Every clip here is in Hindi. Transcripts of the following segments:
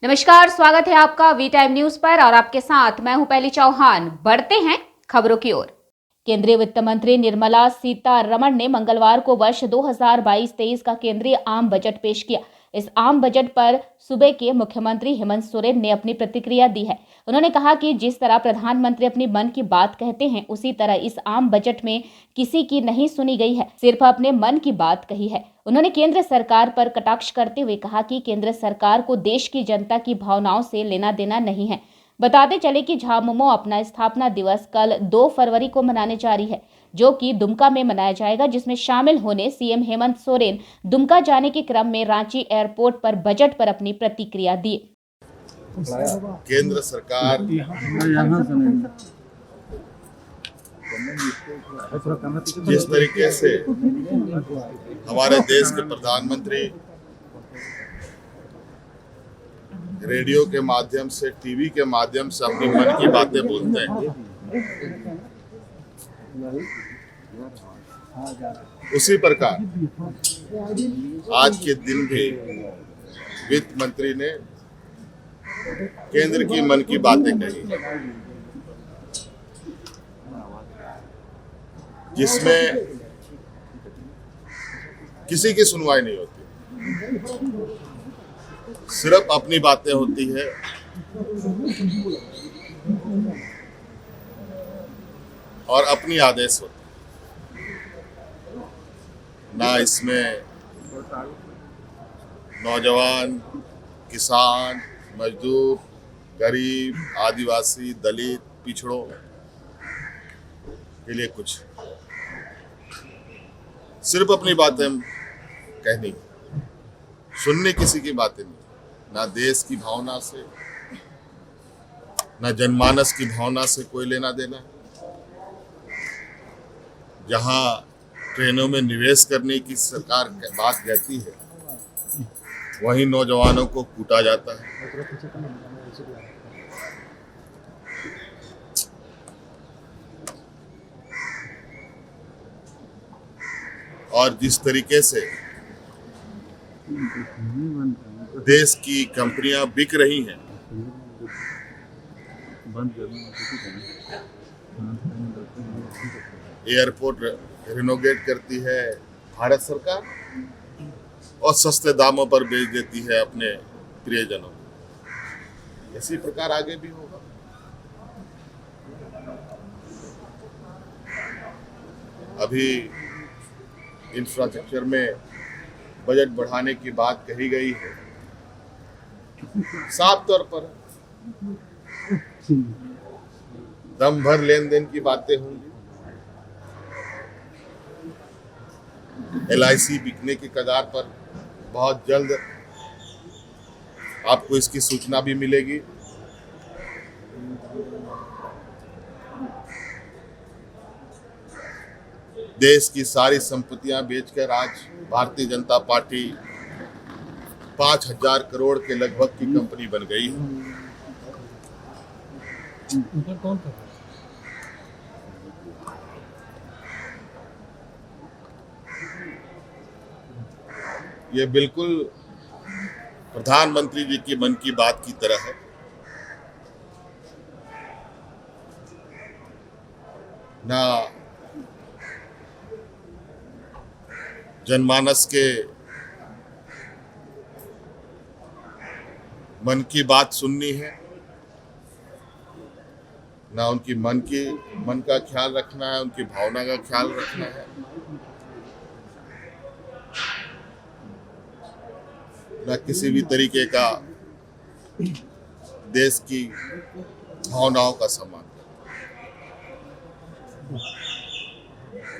नमस्कार, स्वागत है आपका वी टाइम न्यूज पर और आपके साथ मैं हूं पहली चौहान। बढ़ते हैं खबरों की ओर। केंद्रीय वित्त मंत्री निर्मला सीतारमण ने मंगलवार को वर्ष 2022-23 का केंद्रीय आम बजट पेश किया। इस आम बजट पर सूबे के मुख्यमंत्री हेमंत सोरेन ने अपनी प्रतिक्रिया दी है। उन्होंने कहा कि जिस तरह प्रधानमंत्री अपनी मन की बात कहते हैं, उसी तरह इस आम बजट में किसी की नहीं सुनी गई है, सिर्फ अपने मन की बात कही है। उन्होंने केंद्र सरकार पर कटाक्ष करते हुए कहा कि केंद्र सरकार को देश की जनता की भावनाओं से लेना देना नहीं है। बताते चले कि झामुमो अपना स्थापना दिवस कल 2 फरवरी को मनाने जा रही है, जो कि दुमका में मनाया जाएगा, जिसमें शामिल होने सीएम हेमंत सोरेन दुमका जाने के क्रम में रांची एयरपोर्ट पर बजट पर अपनी प्रतिक्रिया दी। केंद्र सरकार जिस तरीके से हमारे देश के प्रधानमंत्री रेडियो के माध्यम से, टीवी के माध्यम से अपनी मन की बातें बोलते हैं, उसी प्रकार आज के दिन भी वित्त मंत्री ने केंद्र की मन की बातें कही, जिसमें किसी की सुनवाई नहीं होती, सिर्फ अपनी बातें होती है और अपनी आदेश होती है। ना इसमें नौजवान, किसान, मजदूर, गरीब, आदिवासी, दलित, पिछड़ों के लिए कुछ, सिर्फ अपनी बातें कहनी, सुनने किसी की बातें नहीं। ना देश की भावना से, ना जनमानस की भावना से कोई लेना देना। जहां ट्रेनों में निवेश करने की सरकार बात कहती है, वहीं नौजवानों को कूटा जाता है। और जिस तरीके से देश की कंपनियां बिक रही हैं, एयरपोर्ट रिनोवेट करती है भारत सरकार और सस्ते दामों पर बेच देती है अपने प्रियजनों को। इसी प्रकार आगे भी होगा। अभी इंफ्रास्ट्रक्चर में बजट बढ़ाने की बात कही गई है, साफ तौर पर दम भर लेन देन की बातें होंगी। LIC बिकने की कगार पर, बहुत जल्द आपको इसकी सूचना भी मिलेगी। देश की सारी संपत्तियां बेचकर आज भारतीय जनता पार्टी 5,000 करोड़ के लगभग की कंपनी बन गई है। ये बिल्कुल प्रधानमंत्री जी की मन की बात की तरह है। ना जनमानस के मन की बात सुननी है, ना उनकी मन का ख्याल रखना है, उनकी भावना का ख्याल रखना है। ना किसी भी तरीके का देश की भावनाओं का सम्मान।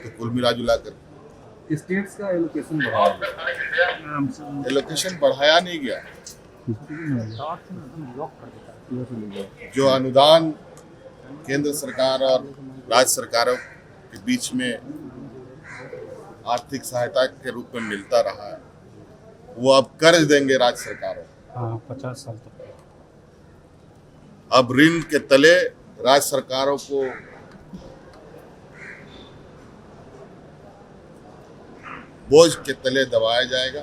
तो कुल मिला जुला कर स्टेट्स का एलोकेशन बढ़ाया नहीं गया। जो अनुदान केंद्र सरकार और राज्य सरकारों के बीच में आर्थिक सहायता के रूप में मिलता रहा है, वो अब कर्ज देंगे राज्य सरकारों। 50 साल तक अब ऋण के तले राज्य सरकारों को बोझ के तले दबाया जाएगा।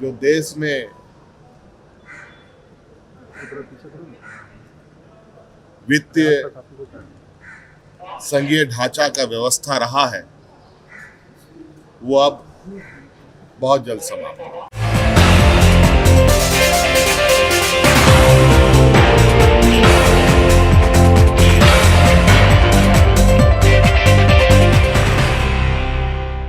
जो देश में वित्तीय संघीय ढांचा का व्यवस्था रहा है वो अब बहुत जल्द समाप्त होगा।